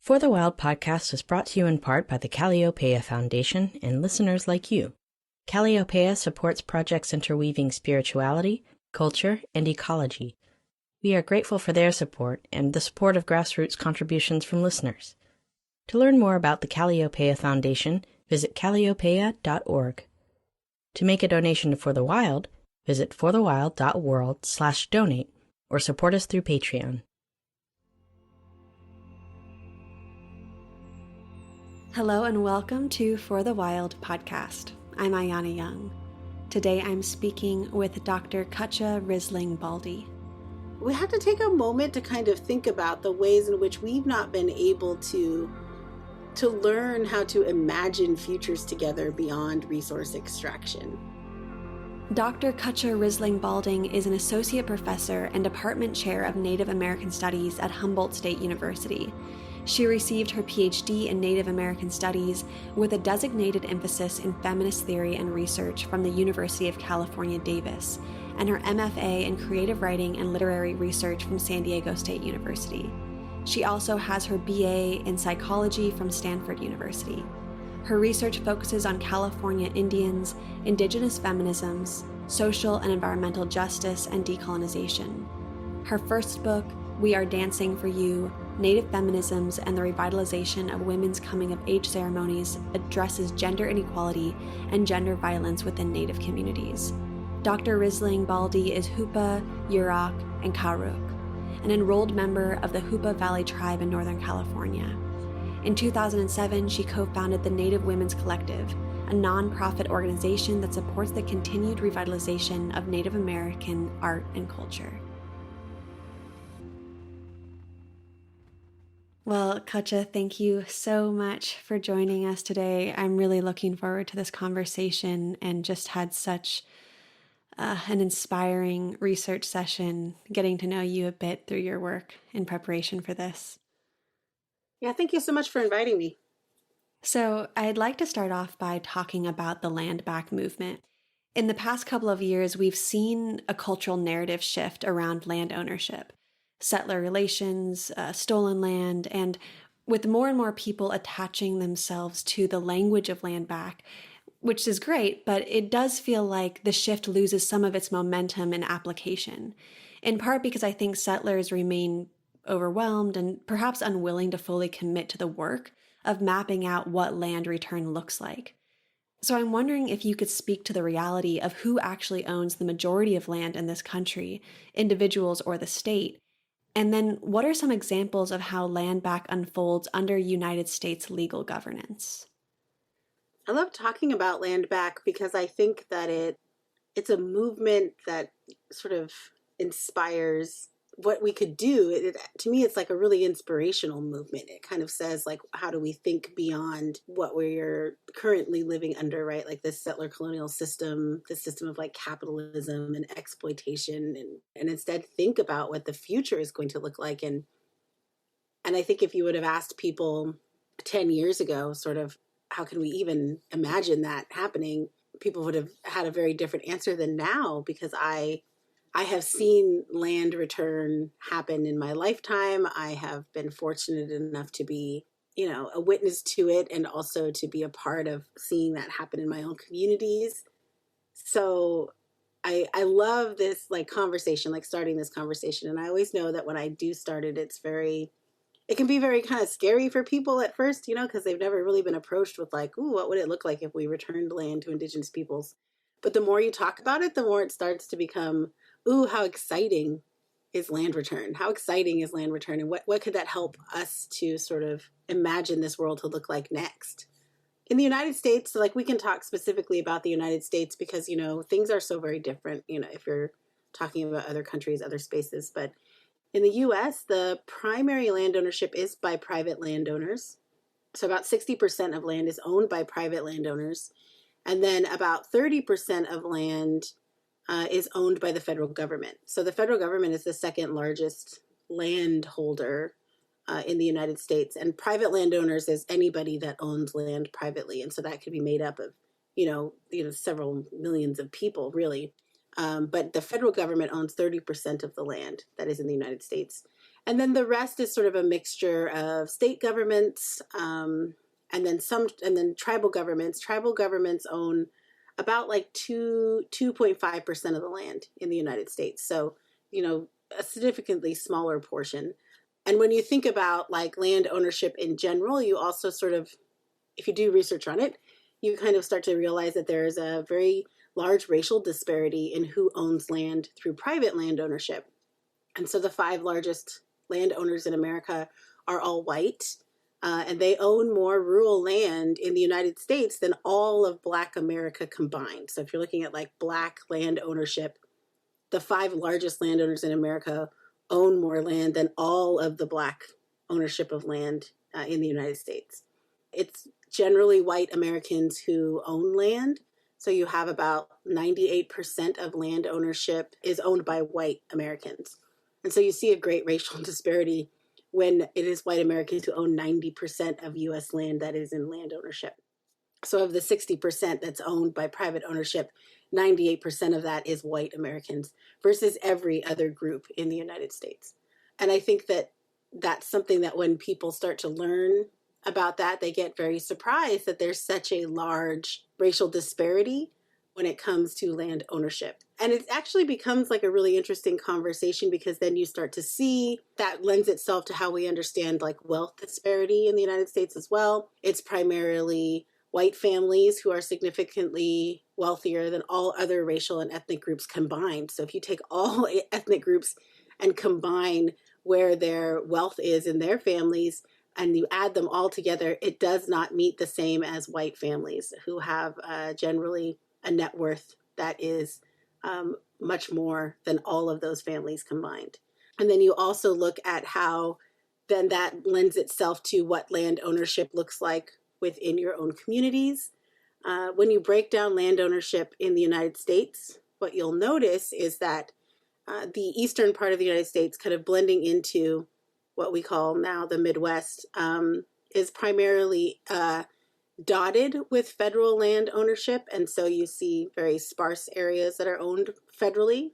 For the Wild podcast is brought to you in part by the Calliopeia Foundation and listeners like you. Calliopeia supports projects interweaving spirituality, culture, and ecology. We are grateful for their support and the support of grassroots contributions from listeners. To learn more about the Calliopeia Foundation, visit calliopeia.org. To make a donation to For the Wild, visit forthewild.world/donate or support us through Patreon. Hello and welcome to For the Wild podcast. I'm Ayana Young. Today I'm speaking with Dr. Cutcha Risling Baldy. We have to take a moment to kind of think about the ways in which we've not been able to learn how to imagine futures together beyond resource extraction. Dr. Cutcha Risling Baldy is an associate professor and department chair of Native American Studies at Humboldt State University. She received her PhD in Native American Studies with a designated emphasis in feminist theory and research from the University of California, Davis, and her MFA in creative writing and literary research from San Diego State University. She also has her BA in psychology from Stanford University. Her research focuses on California Indians, Indigenous feminisms, social and environmental justice, and decolonization. Her first book, We Are Dancing for You, Native Feminisms and the Revitalization of Women's Coming-of-Age Ceremonies, addresses gender inequality and gender violence within Native communities. Dr. Risling Baldy is Hoopa, Yurok, and Karuk, an enrolled member of the Hoopa Valley Tribe in Northern California. In 2007, she co-founded the Native Women's Collective, a nonprofit organization that supports the continued revitalization of Native American art and culture. Well, Cutcha, thank you so much for joining us today. I'm really looking forward to this conversation and just had such an inspiring research session getting to know you a bit through your work in preparation for this. Yeah, thank you so much for inviting me. So I'd like to start off by talking about the land back movement. In the past couple of years, we've seen a cultural narrative shift around land ownership. Settler relations, stolen land, and with more and more people attaching themselves to the language of land back, which is great, but it does feel like the shift loses some of its momentum and application, in part because I think settlers remain overwhelmed and perhaps unwilling to fully commit to the work of mapping out what land return looks like. So I'm wondering if you could speak to the reality of who actually owns the majority of land in this country, individuals or the state. And then what are some examples of how land back unfolds under United States legal governance? I love talking about land back because I think that it's a movement that sort of inspires what we could do. To me, it's like a really inspirational movement. It kind of says, like, how do we think beyond what we're currently living under, right? Like this settler colonial system, this system of like capitalism and exploitation, and instead think about what the future is going to look like. And I think if you would have asked people 10 years ago, sort of, how can we even imagine that happening? People would have had a very different answer than now, because I have seen land return happen in my lifetime. I have been fortunate enough to be, a witness to it, and also to be a part of seeing that happen in my own communities. So I love this conversation, starting this conversation. And I always know that when I do start it, it can be very kind of scary for people at first, because they've never really been approached with ooh, what would it look like if we returned land to Indigenous peoples? But the more you talk about it, the more it starts to become, ooh, how exciting is land return? How exciting is land return? And what could that help us to sort of imagine this world to look like next? In the United States, we can talk specifically about the United States because, things are so very different, if you're talking about other countries, other spaces. But in the U.S., the primary land ownership is by private landowners. So about 60% of land is owned by private landowners. And then about 30% of land is owned by the federal government. So the federal government is the second largest landholder in the United States. And private landowners is anybody that owns land privately. And so that could be made up of, several millions of people, really. But the federal government owns 30% of the land that is in the United States. And then the rest is sort of a mixture of state governments, and then tribal governments. Tribal governments own about like 2.5% of the land in the United States. So, a significantly smaller portion. And when you think about like land ownership in general, you also sort of, if you do research on it, you kind of start to realize that there is a very large racial disparity in who owns land through private land ownership. And so the 5 largest landowners in America are all white, and they own more rural land in the United States than all of Black America combined. So if you're looking at like Black land ownership, the 5 largest landowners in America own more land than all of the Black ownership of land in the United States. It's generally white Americans who own land. So you have about 98% of land ownership is owned by white Americans. And so you see a great racial disparity when it is white Americans who own 90% of US land that is in land ownership. So of the 60% that's owned by private ownership, 98% of that is white Americans versus every other group in the United States. And I think that that's something that when people start to learn about that, they get very surprised that there's such a large racial disparity when it comes to land ownership. And it actually becomes like a really interesting conversation because then you start to see that lends itself to how we understand like wealth disparity in the United States as well. It's primarily white families who are significantly wealthier than all other racial and ethnic groups combined. So if you take all ethnic groups and combine where their wealth is in their families, and you add them all together, it does not meet the same as white families who have generally a net worth that is much more than all of those families combined. And then you also look at how then that lends itself to what land ownership looks like within your own communities. When you break down land ownership in the United States, what you'll notice is that the eastern part of the United States, kind of blending into what we call now the Midwest, is primarily dotted with federal land ownership. And so you see very sparse areas that are owned federally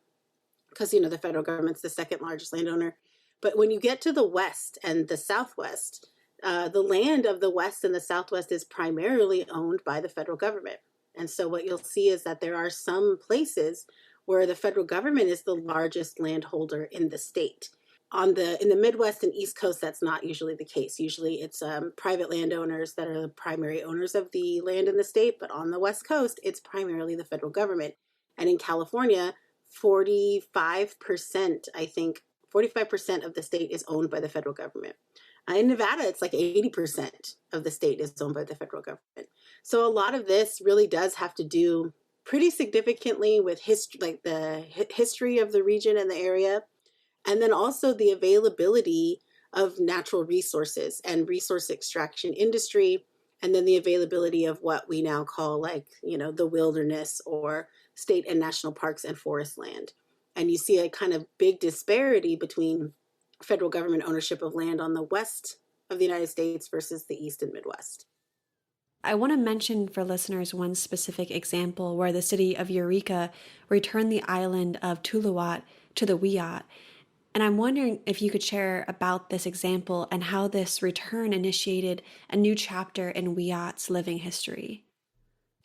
because, the federal government's the second largest landowner. But when you get to the West and the Southwest, the land of the West and the Southwest is primarily owned by the federal government. And so what you'll see is that there are some places where the federal government is the largest landholder in the state. In the Midwest and East Coast, that's not usually the case. Usually it's private landowners that are the primary owners of the land in the state, but on the West Coast, it's primarily the federal government. And in California, 45%, I think, 45% of the state is owned by the federal government. In Nevada, it's like 80% of the state is owned by the federal government. So a lot of this really does have to do pretty significantly with history, like the history of the region and the area. And then also the availability of natural resources and resource extraction industry, and then the availability of what we now call the wilderness or state and national parks and forest land. And you see a kind of big disparity between federal government ownership of land on the west of the United States versus the East and Midwest. I want to mention for listeners one specific example where the city of Eureka returned the island of Tuluwat to the Wiyot. And I'm wondering if you could share about this example and how this return initiated a new chapter in Wiyot's living history.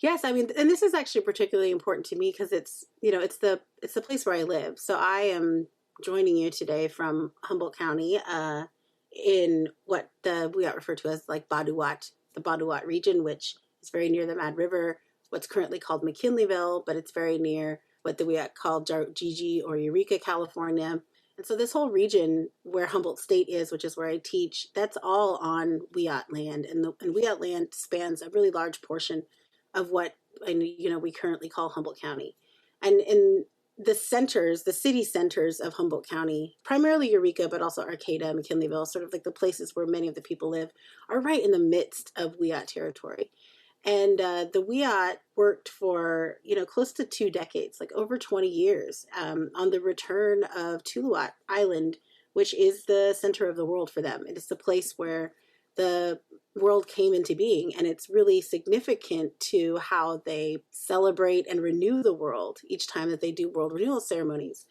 Yes, I mean, and this is actually particularly important to me because it's the place where I live. So I am joining you today from Humboldt County in what the Wiyot refer to as like Baduat, the Baduat region, which is very near the Mad River, what's currently called McKinleyville, but it's very near what the Wiyot call Gigi or Eureka, California. And so this whole region where Humboldt State is, which is where I teach, that's all on Wiyot land. And Wiyot land spans a really large portion of what we currently call Humboldt County. And in the city centers of Humboldt County, primarily Eureka, but also Arcata, McKinleyville, sort of like the places where many of the people live, are right in the midst of Wiyot territory. And the Wiyot worked for, close to 2 decades, like over 20 years, on the return of Tuluwat Island, which is the center of the world for them. It is the place where the world came into being, and it's really significant to how they celebrate and renew the world each time that they do world renewal ceremonies.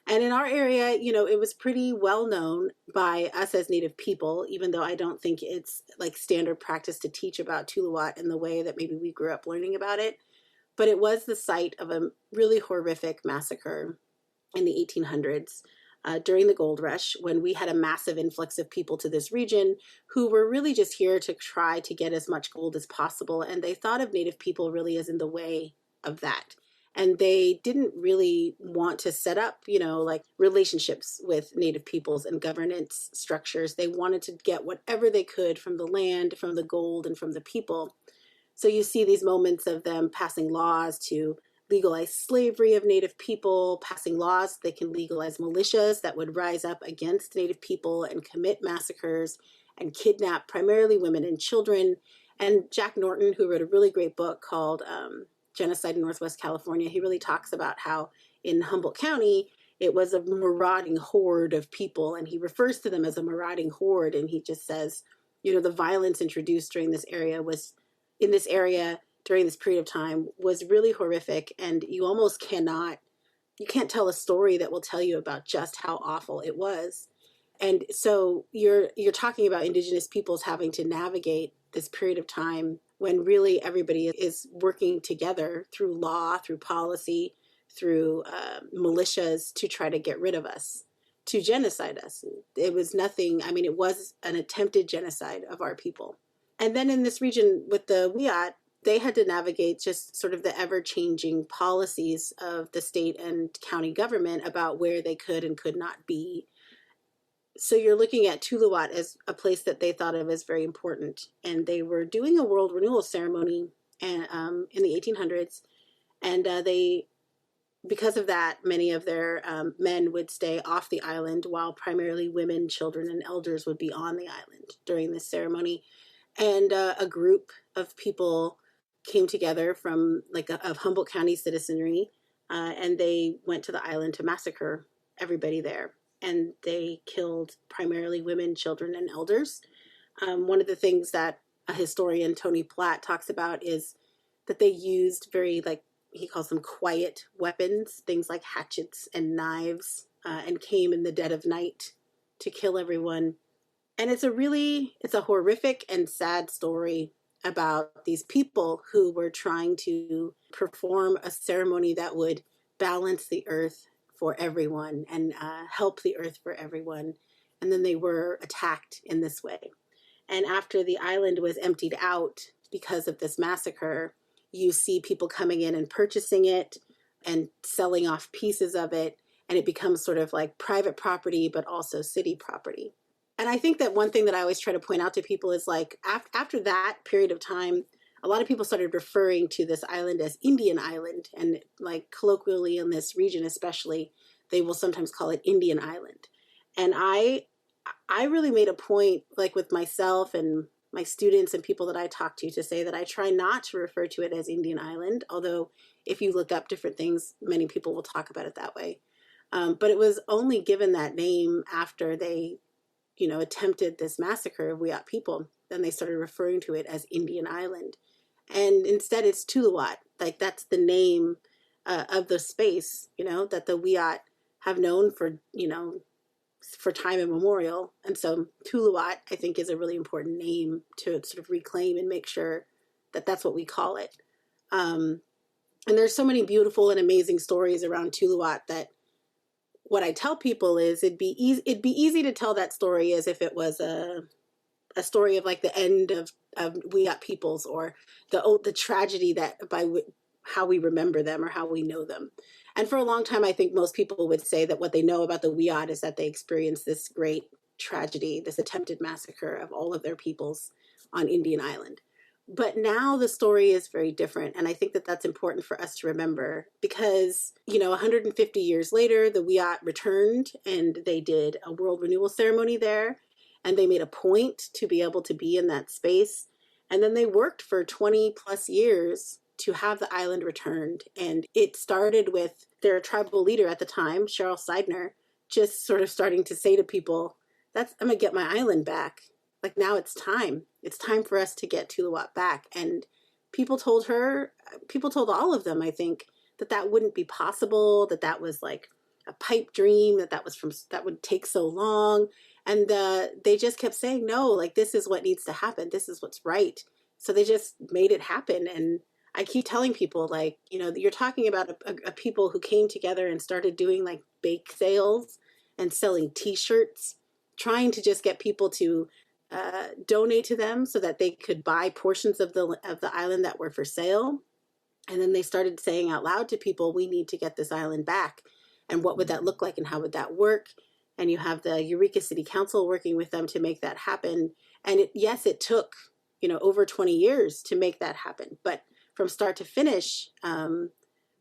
And in our area, you know, it was pretty well known by us as Native people, even though I don't think it's like standard practice to teach about Tuluwat in the way that maybe we grew up learning about it. But it was the site of a really horrific massacre in the 1800s during the gold rush, when we had a massive influx of people to this region who were really just here to try to get as much gold as possible. And they thought of Native people really as in the way of that. And they didn't really want to set up, you know, like relationships with Native peoples and governance structures. They wanted to get whatever they could from the land, from the gold, and from the people. So you see these moments of them passing laws to legalize slavery of Native people, passing laws they can legalize militias that would rise up against Native people and commit massacres and kidnap primarily women and children. And Jack Norton, who wrote a really great book called Genocide in Northwest California, he really talks about how in Humboldt County, it was a marauding horde of people, and he refers to them as a marauding horde. And he just says, you know, the violence introduced during this area was in this area during this period of time was really horrific. And you almost you can't tell a story that will tell you about just how awful it was. And so you're talking about Indigenous peoples having to navigate this period of time when really everybody is working together through law, through policy, through militias to try to get rid of us, to genocide us. It was nothing, I mean, it was an attempted genocide of our people. And then in this region with the Wiyot, they had to navigate just sort of the ever-changing policies of the state and county government about where they could and could not be. So you're looking at Tuluwat as a place that they thought of as very important. And they were doing a world renewal ceremony in the 1800s. And because of that, many of their men would stay off the island while primarily women, children, and elders would be on the island during this ceremony. And a group of people came together from of Humboldt County citizenry, and they went to the island to massacre everybody there. And they killed primarily women, children, and elders. One of the things that a historian, Tony Platt, talks about is that they used very, he calls them quiet weapons, things like hatchets and knives, and came in the dead of night to kill everyone. And it's a horrific and sad story about these people who were trying to perform a ceremony that would balance the earth for everyone and help the earth for everyone. And then they were attacked in this way. And after the island was emptied out because of this massacre, you see people coming in and purchasing it and selling off pieces of it. And it becomes sort of like private property, but also city property. And I think that one thing that I always try to point out to people is after that period of time, a lot of people started referring to this island as Indian Island. And colloquially in this region especially, they will sometimes call it Indian Island. And I really made a point, with myself and my students and people that I talk to say that I try not to refer to it as Indian Island. Although if you look up different things, many people will talk about it that way. But it was only given that name after they attempted this massacre of Wiyot people. Then they started referring to it as Indian Island. And instead it's Tuluwat. That's the name of the space, that the Wiyot have known for time immemorial. And so Tuluwat, I think, is a really important name to sort of reclaim and make sure that that's what we call it. And there's so many beautiful and amazing stories around Tuluwat that what I tell people is it'd be easy to tell that story as if it was a story of the end of Wiyot peoples, or the tragedy that how we remember them or how we know them. And for a long time, I think most people would say that what they know about the Wiyot is that they experienced this great tragedy, this attempted massacre of all of their peoples on Indian Island. But now the story is very different. And I think that that's important for us to remember because, 150 years later, the Wiyot returned and they did a world renewal ceremony there. And they made a point to be able to be in that space. And then they worked for 20 plus years to have the island returned. And it started with their tribal leader at the time, Cheryl Seidner, just sort of starting to say to people, I'm going to get my island back. Now it's time. It's time for us to get Tuluwat back. And people told all of them, I think, that wouldn't be possible, that was a a pipe dream that would take so long. And they just kept saying, no, like, this is what needs to happen. This is what's right. So they just made it happen. And I keep telling people, like, you're talking about a people who came together and started doing like bake sales and selling T-shirts, trying to just get people to donate to them so that they could buy portions of the island that were for sale. And then they started saying out loud to people, we need to get this island back. And what would that look like and how would that work? And you have the Eureka City Council working with them to make that happen. And it took, over 20 years to make that happen. But from start to finish,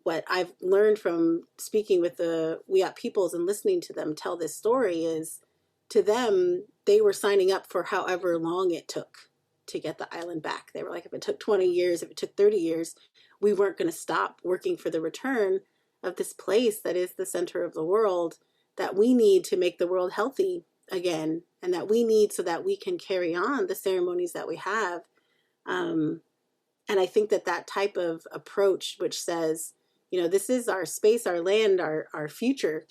what I've learned from speaking with the Wiyot peoples and listening to them tell this story is, to them, they were signing up for however long it took to get the island back. They were like, if it took 20 years, if it took 30 years, we weren't going to stop working for the return of this place that is the center of the world, that we need to make the world healthy again, and that we need so that we can carry on the ceremonies that we have. And I think that type of approach, which says, this is our space, our land, our future,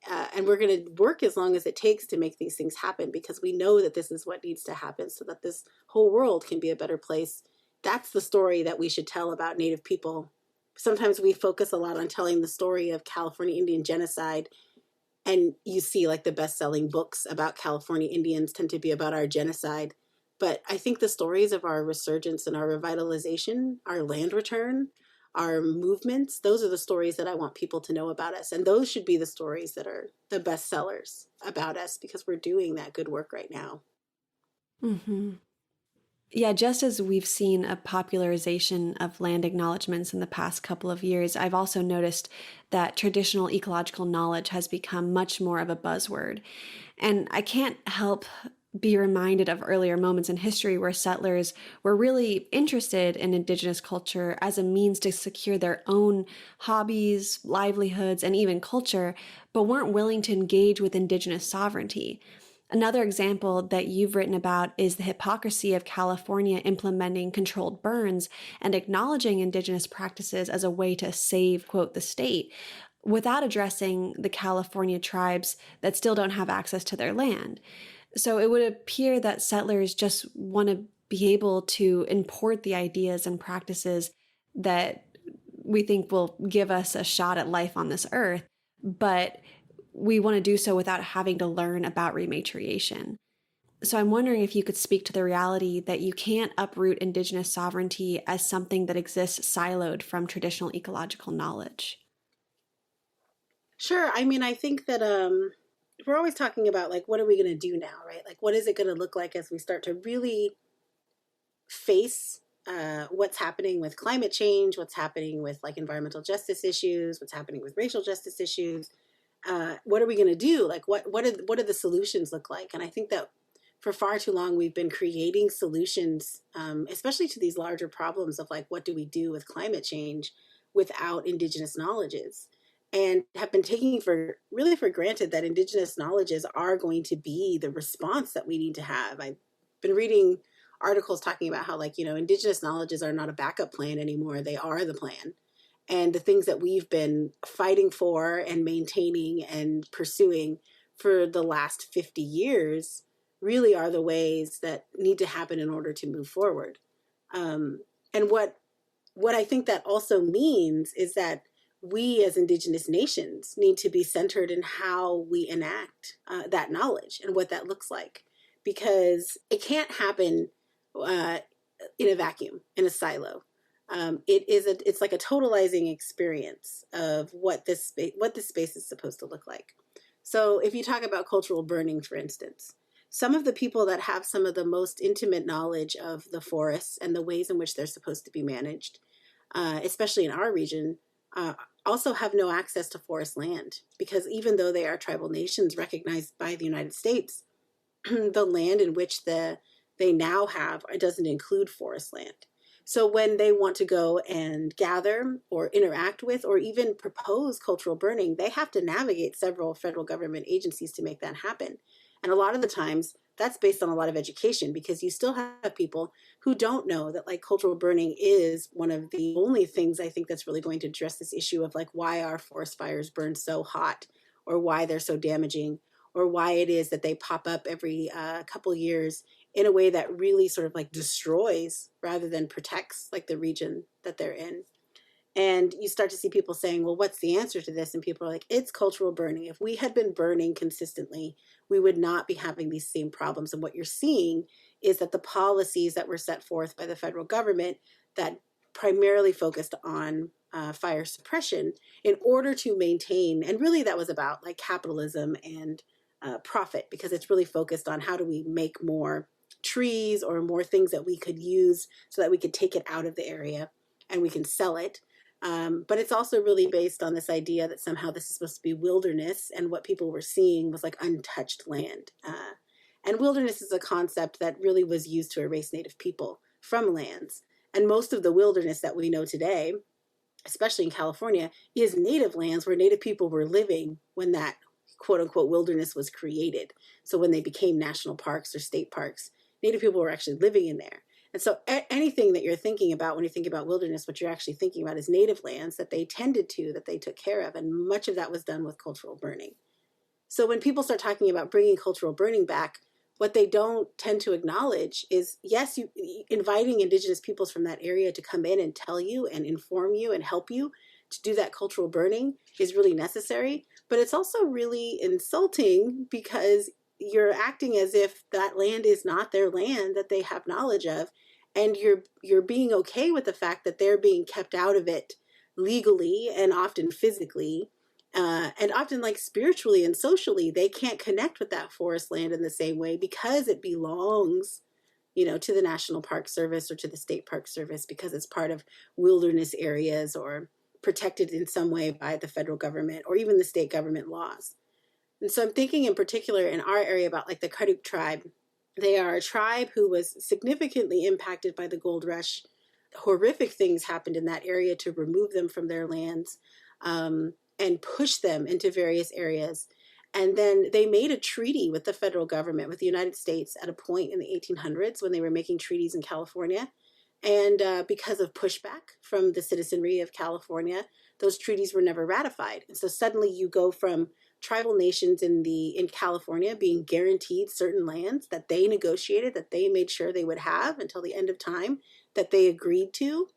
and we're going to work as long as it takes to make these things happen, because we know that this is what needs to happen so that this whole world can be a better place. That's the story that we should tell about Native people. Sometimes we focus a lot on telling the story of California Indian genocide, and you see like the best-selling books about California Indians tend to be about our genocide. But I think the stories of our resurgence and our revitalization, our land return, our movements, those are the stories that I want people to know about us. And those should be the stories that are the best sellers about us, because we're doing that good work right now. Mm-hmm. Yeah, just as we've seen a popularization of land acknowledgements in the past couple of years, I've also noticed that traditional ecological knowledge has become much more of a buzzword. And I can't help be reminded of earlier moments in history where settlers were really interested in Indigenous culture as a means to secure their own hobbies, livelihoods, and even culture, but weren't willing to engage with Indigenous sovereignty. Another example that you've written about is the hypocrisy of California implementing controlled burns and acknowledging Indigenous practices as a way to save, quote, the state, without addressing the California tribes that still don't have access to their land. So it would appear that settlers just want to be able to import the ideas and practices that we think will give us a shot at life on this earth, but we want to do so without having to learn about rematriation. So I'm wondering if you could speak to the reality that you can't uproot Indigenous sovereignty as something that exists siloed from traditional ecological knowledge. Sure. I mean, I think that we're always talking about, like, what are we going to do now, right? Like, what is it going to look like as we start to really face what's happening with climate change, what's happening with like environmental justice issues, what's happening with racial justice issues. What are we going to do? Like, what do the solutions look like? And I think that for far too long, we've been creating solutions, especially to these larger problems of like, what do we do with climate change without Indigenous knowledges? And have been taking for granted that Indigenous knowledges are going to be the response that we need to have. I've been reading articles talking about how, like, Indigenous knowledges are not a backup plan anymore. They are the plan. And the things that we've been fighting for and maintaining and pursuing for the last 50 years really are the ways that need to happen in order to move forward. And what I think that also means is that we as Indigenous nations need to be centered in how we enact that knowledge and what that looks like, because it can't happen in a vacuum, in a silo. It's like a totalizing experience of what this space is supposed to look like. So if you talk about cultural burning, for instance, some of the people that have some of the most intimate knowledge of the forests and the ways in which they're supposed to be managed, especially in our region, also have no access to forest land, because even though they are tribal nations recognized by the United States, the land in which they now have, it doesn't include forest land. So when they want to go and gather or interact with or even propose cultural burning, they have to navigate several federal government agencies to make that happen. And a lot of the times that's based on a lot of education, because you still have people who don't know that like cultural burning is one of the only things I think that's really going to address this issue of like why our forest fires burn so hot, or why they're so damaging, or why it is that they pop up every couple years in a way that really sort of like destroys rather than protects like the region that they're in. And you start to see people saying, well, what's the answer to this? And people are like, it's cultural burning. If we had been burning consistently, we would not be having these same problems. And what you're seeing is that the policies that were set forth by the federal government that primarily focused on fire suppression in order to maintain, and really that was about like capitalism and profit, because it's really focused on how do we make more trees or more things that we could use so that we could take it out of the area and we can sell it. But it's also really based on this idea that somehow this is supposed to be wilderness, and what people were seeing was like untouched land. And wilderness is a concept that really was used to erase Native people from lands. And most of the wilderness that we know today, especially in California, is Native lands where Native people were living when that quote unquote wilderness was created. So when they became national parks or state parks, Native people were actually living in there. And so anything that you're thinking about when you think about wilderness, what you're actually thinking about is native lands that they tended to, that they took care of. And much of that was done with cultural burning. So when people start talking about bringing cultural burning back, what they don't tend to acknowledge is, yes, you inviting Indigenous peoples from that area to come in and tell you and inform you and help you to do that cultural burning is really necessary. But it's also really insulting because you're acting as if that land is not their land that they have knowledge of, and you're being okay with the fact that they're being kept out of it legally and often physically, and often like spiritually and socially. They can't connect with that forest land in the same way because it belongs, to the National Park Service or to the State Park Service, because it's part of wilderness areas or protected in some way by the federal government or even the state government laws. And so I'm thinking in particular in our area about like the Karuk tribe. They are a tribe who was significantly impacted by the gold rush. Horrific things happened in that area to remove them from their lands and push them into various areas. And then they made a treaty with the federal government, with the United States, at a point in the 1800s when they were making treaties in California. And because of pushback from the citizenry of California, those treaties were never ratified. And so suddenly you go from tribal nations in California being guaranteed certain lands that they negotiated, that they made sure they would have until the end of time, that they agreed to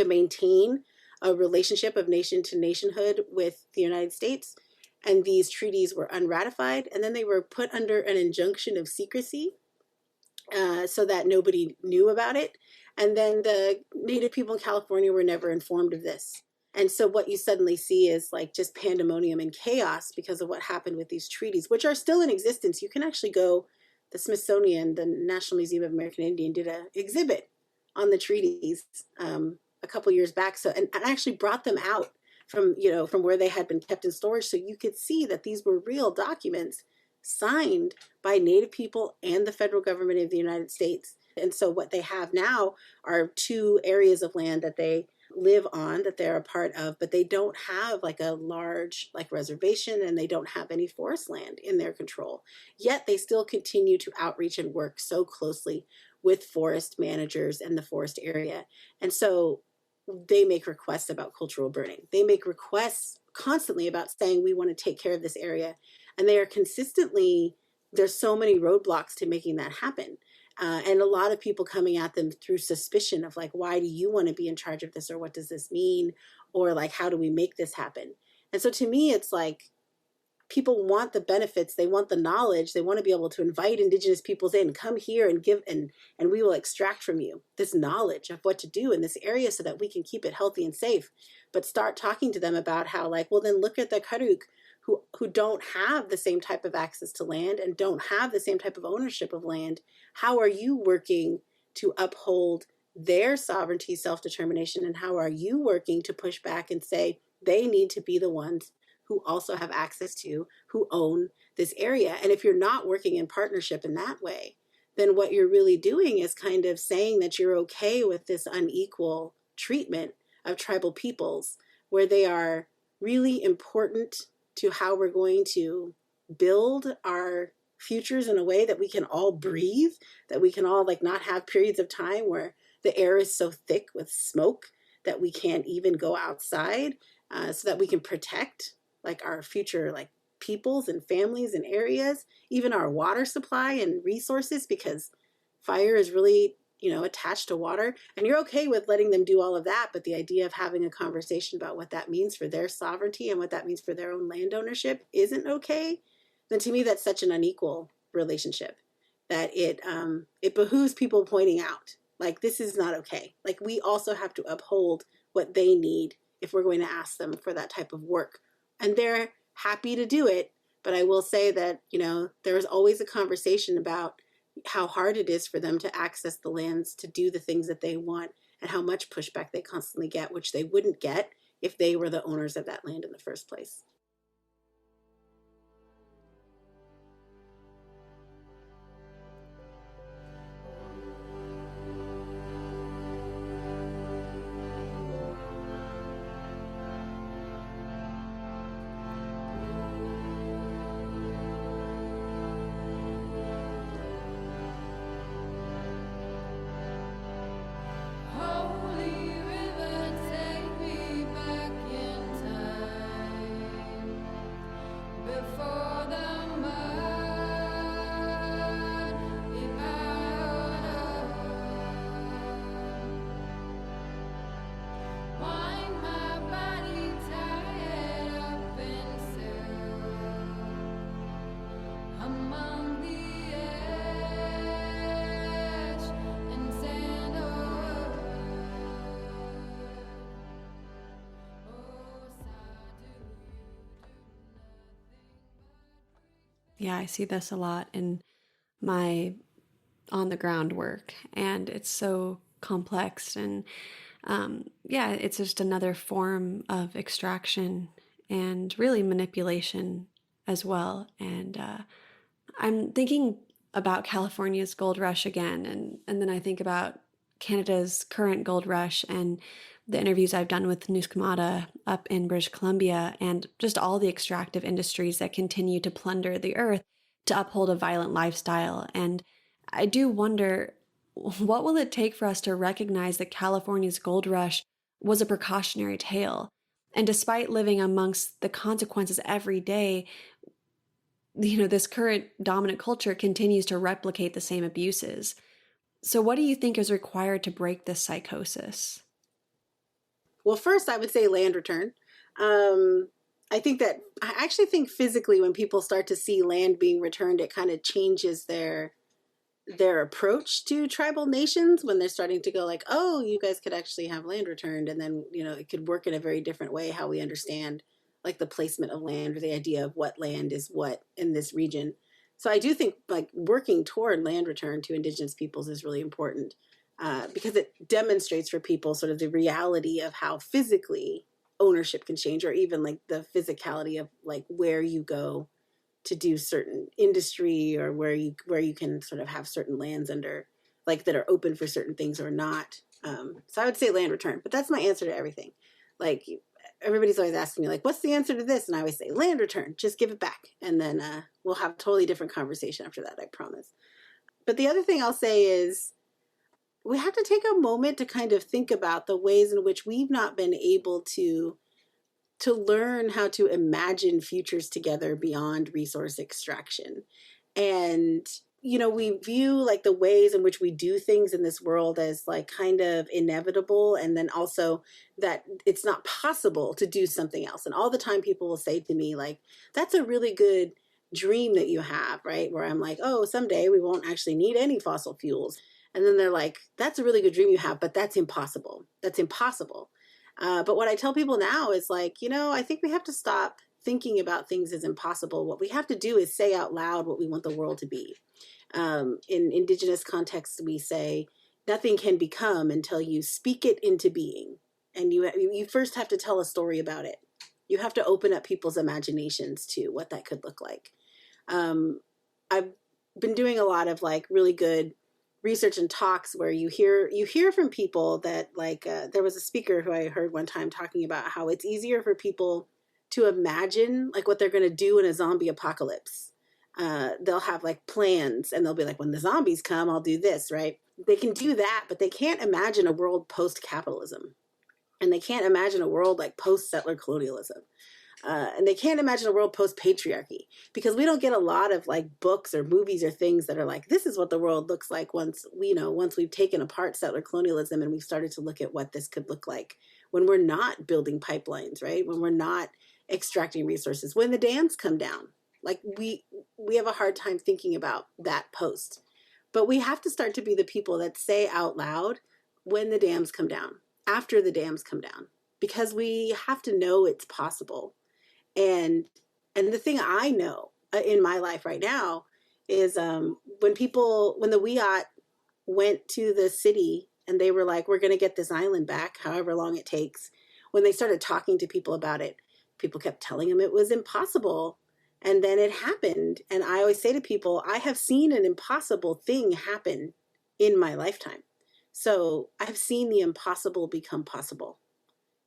maintain a relationship of nation to nationhood with the United States. And these treaties were unratified, and then they were put under an injunction of secrecy so that nobody knew about it. And then the Native people in California were never informed of this. And so what you suddenly see is like just pandemonium and chaos because of what happened with these treaties, which are still in existence. You can actually go, the Smithsonian, the National Museum of American Indian, did an exhibit on the treaties a couple years back. So, and actually brought them out from where they had been kept in storage. So you could see that these were real documents signed by Native people and the federal government of the United States. And so what they have now are two areas of land that they live on, that they're a part of, but they don't have like a large like reservation, and they don't have any forest land in their control. Yet they still continue to outreach and work so closely with forest managers and the forest area. And so they make requests about cultural burning. They make requests constantly about saying, we want to take care of this area. And they are consistently, there's so many roadblocks to making that happen. And a lot of people coming at them through suspicion of like, why do you want to be in charge of this? Or what does this mean? Or like, how do we make this happen? And so to me, it's like, people want the benefits, they want the knowledge, they want to be able to invite Indigenous peoples in, come here and give, and we will extract from you this knowledge of what to do in this area so that we can keep it healthy and safe. But start talking to them about how like, well, then look at the Karuk who don't have the same type of access to land and don't have the same type of ownership of land. How are you working to uphold their sovereignty, self-determination, and how are you working to push back and say they need to be the ones who also have access to, who own this area? And if you're not working in partnership in that way, then what you're really doing is kind of saying that you're okay with this unequal treatment of tribal peoples, where they are really important to how we're going to build our futures in a way that we can all breathe, that we can all like not have periods of time where the air is so thick with smoke that we can't even go outside, so that we can protect like our future, like peoples and families and areas, even our water supply and resources, because fire is really, attached to water. And you're okay with letting them do all of that, but the idea of having a conversation about what that means for their sovereignty and what that means for their own land ownership isn't okay, then to me that's such an unequal relationship that it behooves people pointing out, like, this is not okay. Like, we also have to uphold what they need if we're going to ask them for that type of work. And they're happy to do it, but I will say that, there's always a conversation about how hard it is for them to access the lands to do the things that they want, and how much pushback they constantly get, which they wouldn't get if they were the owners of that land in the first place. Yeah, I see this a lot in my on the ground work, and it's so complex. And yeah, it's just another form of extraction and really manipulation as well. And I'm thinking about California's gold rush again, and then I think about Canada's current gold rush and the interviews I've done with Nuskamata up in British Columbia, and just all the extractive industries that continue to plunder the earth to uphold a violent lifestyle. And I do wonder, what will it take for us to recognize that California's gold rush was a precautionary tale? And despite living amongst the consequences every day, this current dominant culture continues to replicate the same abuses. So what do you think is required to break this psychosis? Well, first, I would say land return. I actually think physically, when people start to see land being returned, it kind of changes their approach to tribal nations, when they're starting to go like, oh, you guys could actually have land returned. And then, it could work in a very different way, how we understand like the placement of land, or the idea of what land is what in this region. So I do think like working toward land return to Indigenous peoples is really important. Because it demonstrates for people sort of the reality of how physically ownership can change, or even like the physicality of like where you go to do certain industry, or where you can sort of have certain lands under, like, that are open for certain things or not. So I would say land return, but that's my answer to everything. Like, everybody's always asking me like, what's the answer to this? And I always say land return, just give it back. And then we'll have a totally different conversation after that, I promise. But the other thing I'll say is, we have to take a moment to kind of think about the ways in which we've not been able to learn how to imagine futures together beyond resource extraction. And, we view like the ways in which we do things in this world as like kind of inevitable. And then also that it's not possible to do something else. And all the time people will say to me like, that's a really good dream that you have, right? Where I'm like, oh, someday we won't actually need any fossil fuels. And then they're like, that's a really good dream you have, but that's impossible. That's impossible. But what I tell people now is like, I think we have to stop thinking about things as impossible. What we have to do is say out loud what we want the world to be. In Indigenous contexts, we say, nothing can become until you speak it into being. And you first have to tell a story about it. You have to open up people's imaginations to what that could look like. I've been doing a lot of like really good research and talks where you hear from people that like there was a speaker who I heard one time talking about how it's easier for people to imagine like what they're going to do in a zombie apocalypse. They'll have like plans, and they'll be like, when the zombies come, I'll do this, right? They can do that, but they can't imagine a world post-capitalism, and they can't imagine a world like post-settler colonialism. And they can't imagine a world post-patriarchy, because we don't get a lot of like books or movies or things that are like, this is what the world looks like once we've taken apart settler colonialism and we've started to look at what this could look like when we're not building pipelines, right? When we're not extracting resources, when the dams come down. Like we have a hard time thinking about that post. But we have to start to be the people that say out loud when the dams come down, after the dams come down, because we have to know it's possible. And the thing I know in my life right now is when the Wiyot went to the city and they were like, we're going to get this island back, however long it takes. When they started talking to people about it, people kept telling them it was impossible. And then it happened. And I always say to people, I have seen an impossible thing happen in my lifetime. So I've seen the impossible become possible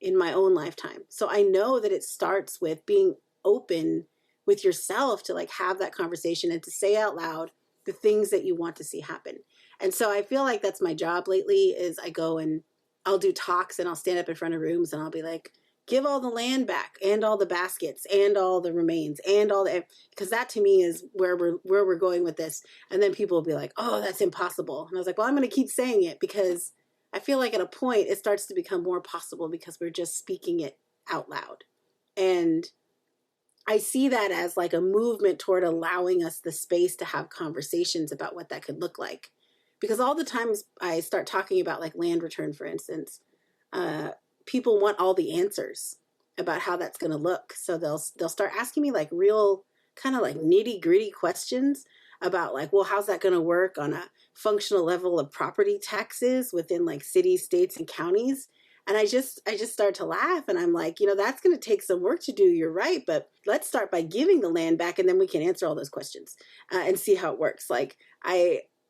in my own lifetime. So I know that it starts with being open with yourself to like have that conversation and to say out loud the things that you want to see happen. And so I feel like that's my job lately is I go and I'll do talks and I'll stand up in front of rooms and I'll be like, give all the land back and all the baskets and all the remains and all the, because that to me is where we're going with this. And then people will be like, oh, that's impossible. And I was like, well, I'm going to keep saying it because I feel like at a point it starts to become more possible because we're just speaking it out loud. And I see that as like a movement toward allowing us the space to have conversations about what that could look like. Because all the times I start talking about like land return, for instance, people want all the answers about how that's going to look. So they'll start asking me like real kind of like nitty gritty questions about like, well, how's that going to work on a functional level of property taxes within like cities, states, and counties? And I just start to laugh and I'm like, that's going to take some work to do. You're right. But let's start by giving the land back and then we can answer all those questions and see how it works. Like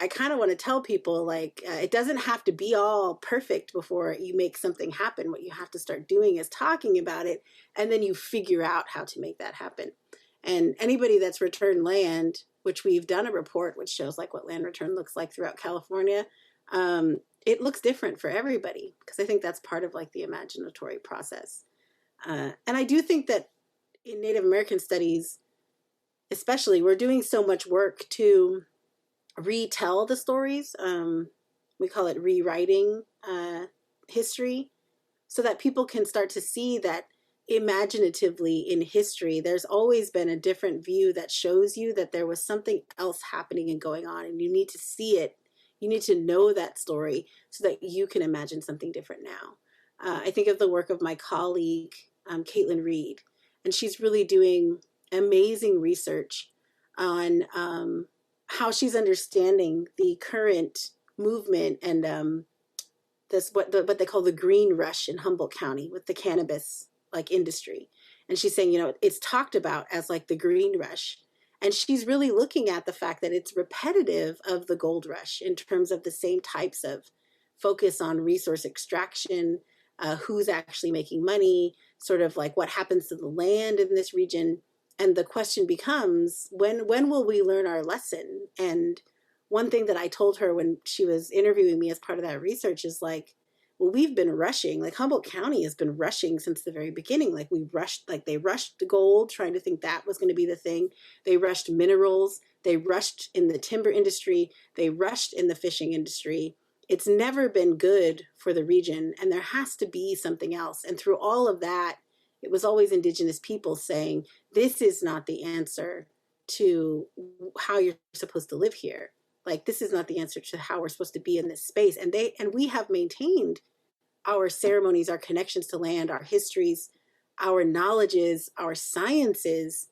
I kind of want to tell people like, it doesn't have to be all perfect before you make something happen. What you have to start doing is talking about it and then you figure out how to make that happen. And anybody that's returned land, which we've done a report which shows like what land return looks like throughout California, it looks different for everybody because I think that's part of like the imaginatory process. And I do think that in Native American studies, especially, we're doing so much work to retell the stories. We call it rewriting history so that people can start to see that imaginatively in history, there's always been a different view that shows you that there was something else happening and going on, and you need to see it. You need to know that story so that you can imagine something different now. I think of the work of my colleague, Caitlin Reed, and she's really doing amazing research on how she's understanding the current movement and what they call the green rush in Humboldt County with the cannabis like industry. And she's saying, it's talked about as like the green rush. And she's really looking at the fact that it's repetitive of the gold rush in terms of the same types of focus on resource extraction, who's actually making money, sort of like what happens to the land in this region. And the question becomes, when will we learn our lesson? And one thing that I told her when she was interviewing me as part of that research is like, well, we've been rushing, like Humboldt County has been rushing since the very beginning. Like they rushed the gold, trying to think that was going to be the thing. They rushed minerals. They rushed in the timber industry. They rushed in the fishing industry. It's never been good for the region, and there has to be something else. And through all of that, it was always Indigenous people saying, this is not the answer to how you're supposed to live here. Like, this is not the answer to how we're supposed to be in this space. And we have maintained our ceremonies, our connections to land, our histories, our knowledges, our sciences,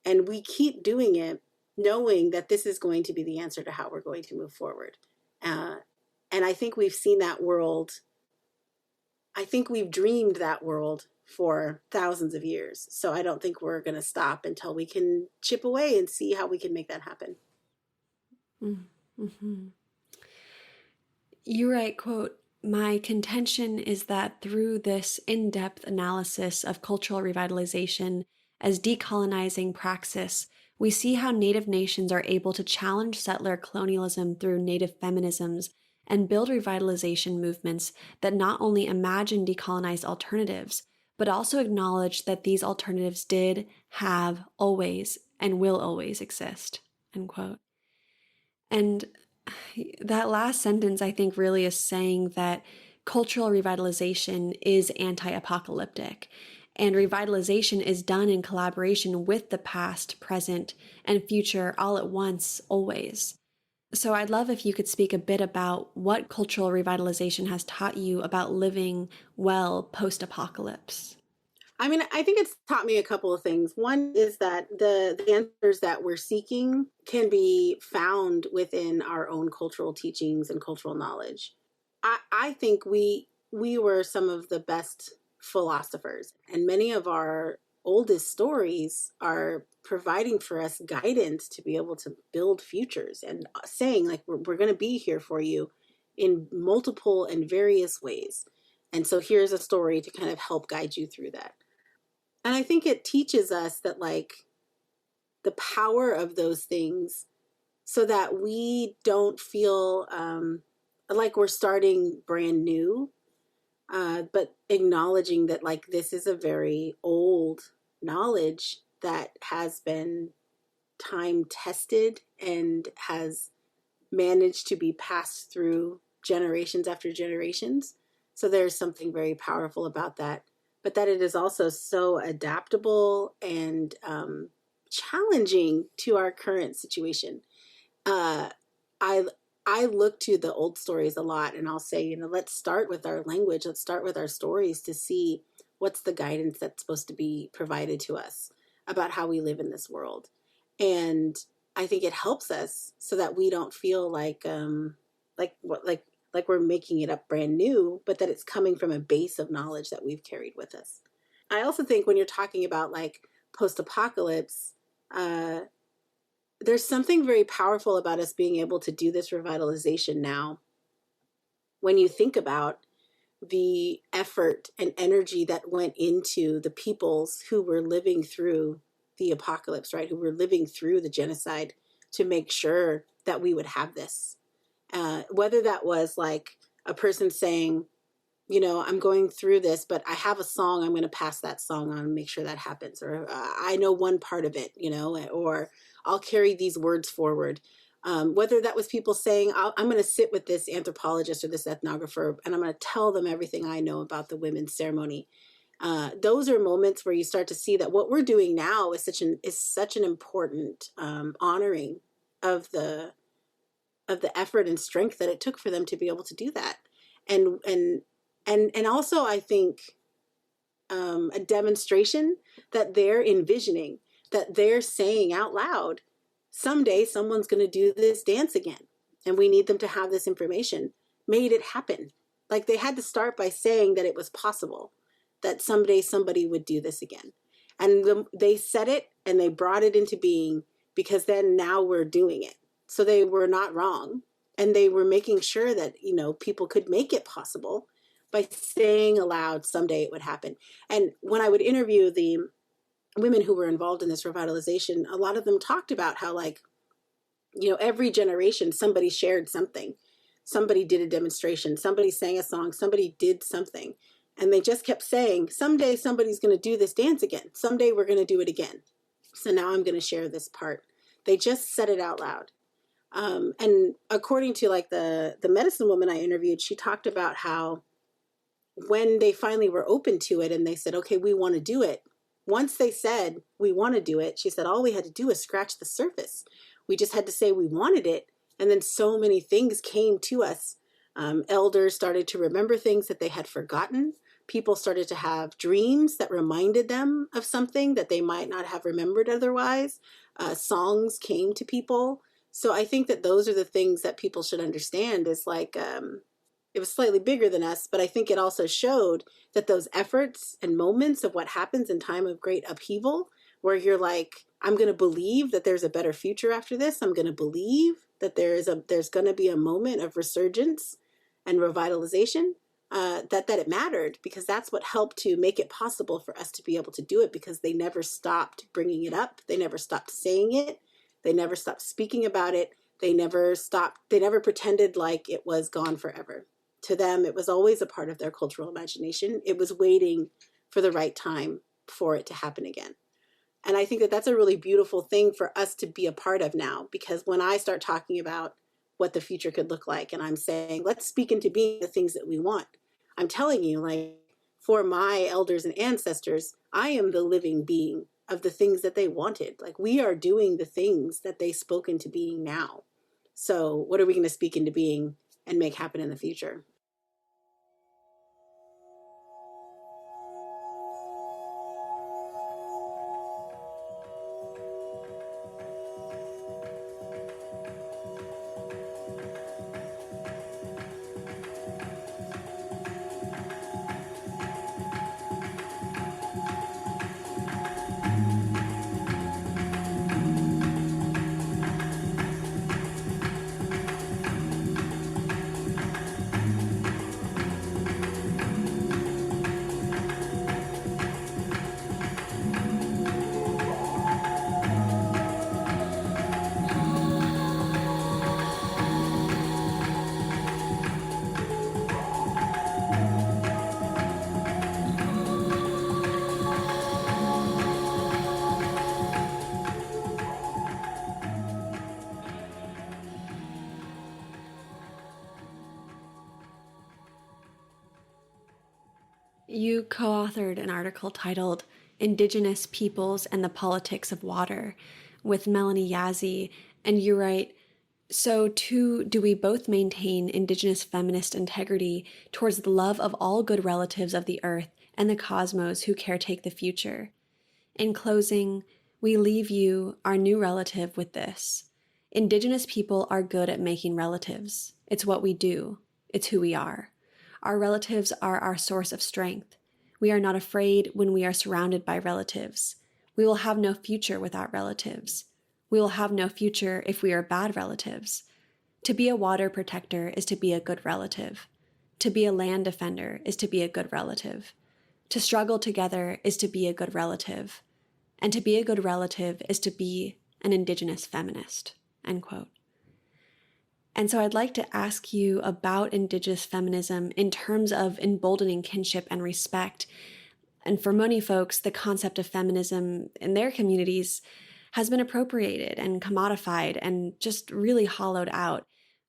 and we keep doing it knowing that this is going to be the answer to how we're going to move forward. And I think we've seen that world. I think we've dreamed that world for thousands of years. So I don't think we're going to stop until we can chip away and see how we can make that happen. Mm-hmm. You write, quote, "My contention is that through this in-depth analysis of cultural revitalization as decolonizing praxis, we see how Native nations are able to challenge settler colonialism through Native feminisms and build revitalization movements that not only imagine decolonized alternatives, but also acknowledge that these alternatives did, have, always, and will always exist, end quote. And that last sentence, I think, really is saying that cultural revitalization is anti-apocalyptic, and revitalization is done in collaboration with the past, present, and future all at once, always. So I'd love if you could speak a bit about what cultural revitalization has taught you about living well post-apocalypse. I mean, I think it's taught me a couple of things. One is that the answers that we're seeking can be found within our own cultural teachings and cultural knowledge. I think we were some of the best philosophers, and many of our oldest stories are providing for us guidance to be able to build futures and saying, like, we're going to be here for you in multiple and various ways. And so here's a story to kind of help guide you through that. And I think it teaches us that, like, the power of those things so that we don't feel like we're starting brand new, but acknowledging that, like, this is a very old knowledge that has been time tested and has managed to be passed through generations after generations. So there's something very powerful about that, but that it is also so adaptable and challenging to our current situation. I look to the old stories a lot, and I'll say, let's start with our language. Let's start with our stories to see what's the guidance that's supposed to be provided to us about how we live in this world. And I think it helps us so that we don't feel like we're making it up brand new, but that it's coming from a base of knowledge that we've carried with us. I also think when you're talking about, like, post-apocalypse, there's something very powerful about us being able to do this revitalization now. When you think about the effort and energy that went into the peoples who were living through the apocalypse, right? Who were living through the genocide to make sure that we would have this. Whether that was like a person saying, I'm going through this, but I have a song, I'm going to pass that song on and make sure that happens. Or I know one part of it, or I'll carry these words forward. Whether that was people saying, I'm going to sit with this anthropologist or this ethnographer, and I'm going to tell them everything I know about the women's ceremony. Those are moments where you start to see that what we're doing now is such an important honoring of the effort and strength that it took for them to be able to do that. And also, I think, a demonstration that they're envisioning, that they're saying out loud, someday someone's going to do this dance again, and we need them to have this information, made it happen. Like, they had to start by saying that it was possible, that someday somebody would do this again. And they said it, and they brought it into being, because then now we're doing it. So they were not wrong. And they were making sure that, people could make it possible by saying aloud, someday it would happen. And when I would interview the women who were involved in this revitalization, a lot of them talked about how, like, every generation, somebody shared something. Somebody did a demonstration. Somebody sang a song. Somebody did something. And they just kept saying, someday somebody's going to do this dance again. Someday we're going to do it again. So now I'm going to share this part. They just said it out loud. And according to, like, the medicine woman I interviewed, she talked about how when they finally were open to it and they said, okay, we want to do it. Once they said, we want to do it, she said, all we had to do was scratch the surface. We just had to say we wanted it. And then so many things came to us. Elders started to remember things that they had forgotten. People started to have dreams that reminded them of something that they might not have remembered otherwise. Songs came to people. So I think that those are the things that people should understand, is like, it was slightly bigger than us, but I think it also showed that those efforts and moments of what happens in time of great upheaval, where you're like, I'm going to believe that there's a better future after this. I'm going to believe that there's going to be a moment of resurgence and revitalization, that it mattered, because that's what helped to make it possible for us to be able to do it, because they never stopped bringing it up. They never stopped saying it. They never stopped speaking about it. They never pretended like it was gone forever. To them, it was always a part of their cultural imagination. It was waiting for the right time for it to happen again. And I think that that's a really beautiful thing for us to be a part of now, because when I start talking about what the future could look like, and I'm saying, let's speak into being the things that we want, I'm telling you, like, for my elders and ancestors, I am the living being of the things that they wanted. Like, we are doing the things that they spoke into being now. So what are we going to speak into being and make happen in the future? You co-authored an article titled Indigenous Peoples and the Politics of Water with Melanie Yazzie, and you write, so too do we both maintain Indigenous feminist integrity towards the love of all good relatives of the earth and the cosmos who caretake the future. In closing, we leave you, our new relative, with this. Indigenous people are good at making relatives. It's what we do. It's who we are. Our relatives are our source of strength. We are not afraid when we are surrounded by relatives. We will have no future without relatives. We will have no future if we are bad relatives. To be a water protector is to be a good relative. To be a land defender is to be a good relative. To struggle together is to be a good relative. And to be a good relative is to be an Indigenous feminist, end quote. And so I'd like to ask you about Indigenous feminism in terms of emboldening kinship and respect. And for many folks, the concept of feminism in their communities has been appropriated and commodified and just really hollowed out,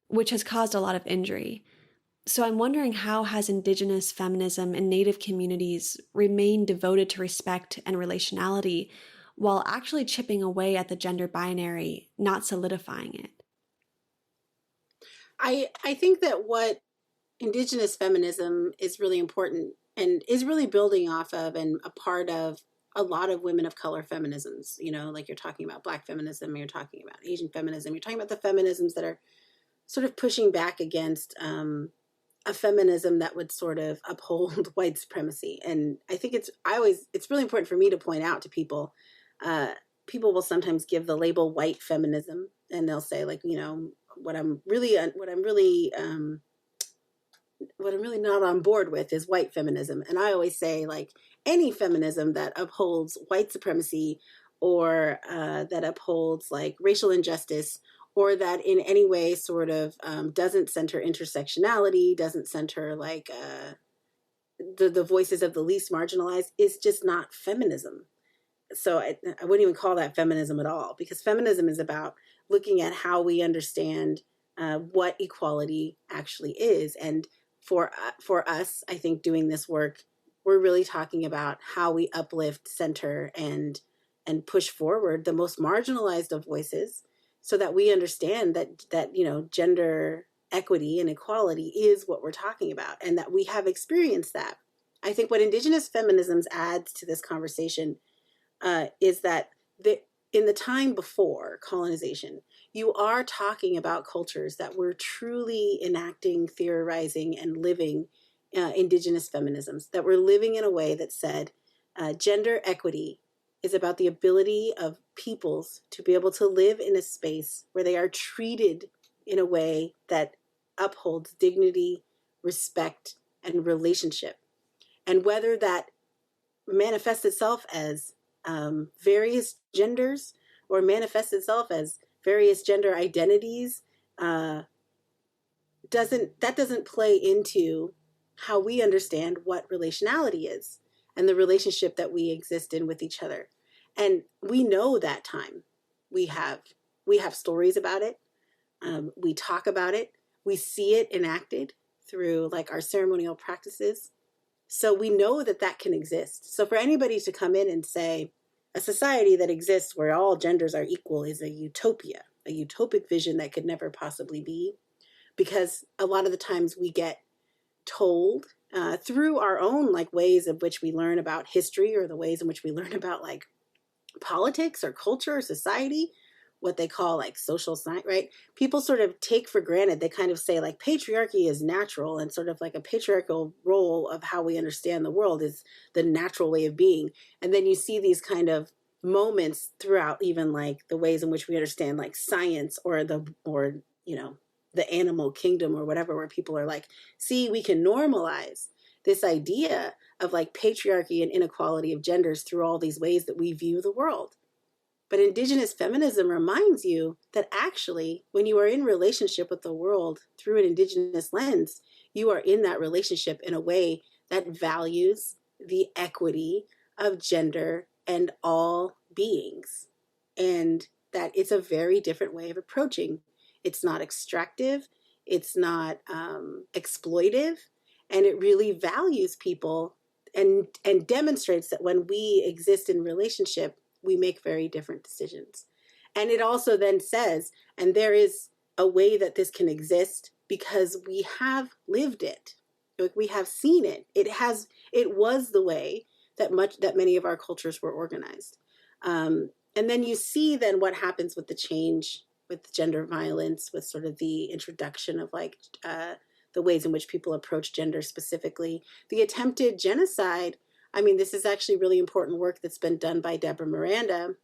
which has caused a lot of injury. So I'm wondering, how has Indigenous feminism in Native communities remained devoted to respect and relationality while actually chipping away at the gender binary, not solidifying it? I think that what Indigenous feminism is really important and is really building off of and a part of a lot of women of color feminisms, you know, like you're talking about Black feminism, you're talking about Asian feminism, you're talking about the feminisms that are sort of pushing back against a feminism that would sort of uphold white supremacy. And I think it's really important for me to point out to people, people will sometimes give the label white feminism, and they'll say, like, you know, what I'm really not on board with is white feminism. And I always say, like, any feminism that upholds white supremacy or that upholds like racial injustice, or that in any way sort of doesn't center intersectionality, doesn't center like the voices of the least marginalized, is just not feminism. So I wouldn't even call that feminism at all, because feminism is about looking at how we understand what equality actually is. And for us, I think doing this work, we're really talking about how we uplift, center, and push forward the most marginalized of voices, so that we understand that you know, gender equity and equality is what we're talking about, and that we have experienced that. I think what Indigenous feminisms adds to this conversation is that in the time before colonization, you are talking about cultures that were truly enacting, theorizing, and living Indigenous feminisms, that were living in a way that said gender equity is about the ability of peoples to be able to live in a space where they are treated in a way that upholds dignity, respect, and relationship. And whether that manifests itself as various genders or manifests itself as various gender identities, doesn't play into how we understand what relationality is. and the relationship that we exist in with each other. And we know that time. We have stories about it. We talk about it. We see it enacted through like our ceremonial practices. So we know that that can exist. So for anybody to come in and say a society that exists where all genders are equal is a utopia, a utopic vision that could never possibly be, because a lot of the times we get told through our own like ways of which we learn about history, or the ways in which we learn about like politics or culture or society, what they call like social science, right? People sort of take for granted, they kind of say like patriarchy is natural, and sort of like a patriarchal role of how we understand the world is the natural way of being. And then you see these kind of moments throughout even like the ways in which we understand like science or you know, the animal kingdom or whatever, where people are like, see, we can normalize this idea of like patriarchy and inequality of genders through all these ways that we view the world. But Indigenous feminism reminds you that actually, when you are in relationship with the world through an Indigenous lens, you are in that relationship in a way that values the equity of gender and all beings. And that it's a very different way of approaching. It's not extractive, it's not exploitive, and it really values people and demonstrates that when we exist in relationship, we make very different decisions. And it also then says, and there is a way that this can exist because we have lived it. Like we have seen it. It was the way that many of our cultures were organized. And then you see then what happens with the change with gender violence, with sort of the introduction of like the ways in which people approach gender specifically. The attempted genocide, I mean, this is actually really important work that's been done by Deborah Miranda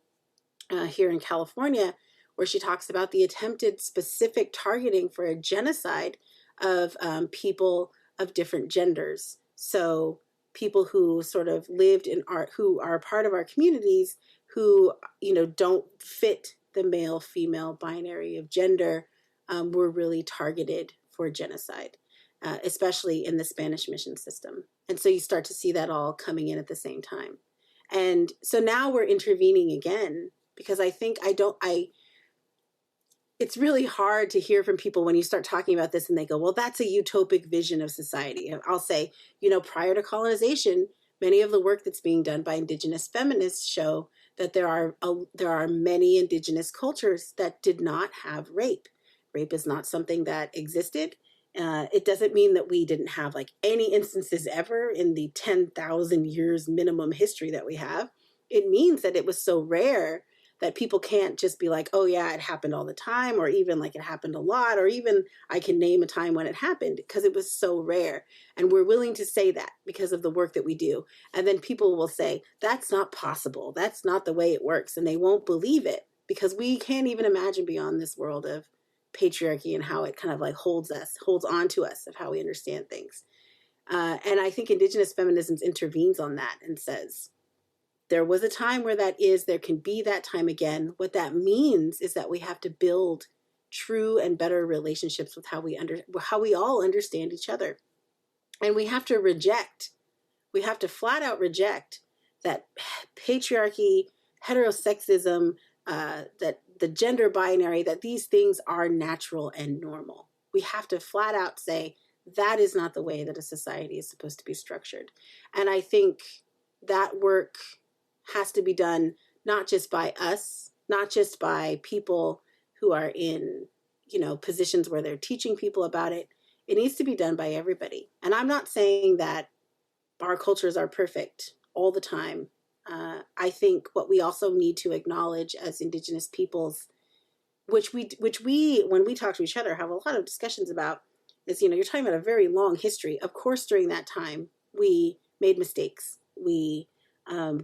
here in California, where she talks about the attempted specific targeting for a genocide of people of different genders. So people who sort of lived in who are a part of our communities, who, you know, don't fit the male-female binary of gender, were really targeted for genocide, especially in the Spanish mission system. And so you start to see that all coming in at the same time. And so now we're intervening again, because I think it's really hard to hear from people when you start talking about this and they go, well, that's a utopic vision of society. I'll say, you know, prior to colonization, many of the work that's being done by Indigenous feminists show that there are many Indigenous cultures that did not have rape. Rape is not something that existed. It doesn't mean that we didn't have like any instances ever in the 10,000 years minimum history that we have. It means that it was so rare that people can't just be like, oh yeah, it happened all the time, or even like it happened a lot, or even I can name a time when it happened, because it was so rare. And we're willing to say that because of the work that we do. And then people will say, that's not possible. That's not the way it works. And they won't believe it because we can't even imagine beyond this world of patriarchy and how it kind of like holds on to us, of how we understand things. And I think Indigenous feminism intervenes on that and says, there was a time where there can be that time again. What that means is that we have to build true and better relationships with how we all understand each other. And we have to flat out reject that patriarchy, heterosexism, that the gender binary, that these things are natural and normal. We have to flat out say that is not the way that a society is supposed to be structured. And I think that work has to be done not just by us, not just by people who are in, you know, positions where they're teaching people about it. It needs to be done by everybody. And I'm not saying that our cultures are perfect all the time. I think what we also need to acknowledge as Indigenous peoples, which we, when we talk to each other, have a lot of discussions about, is, you know, you're talking about a very long history. Of course, during that time, we made mistakes. We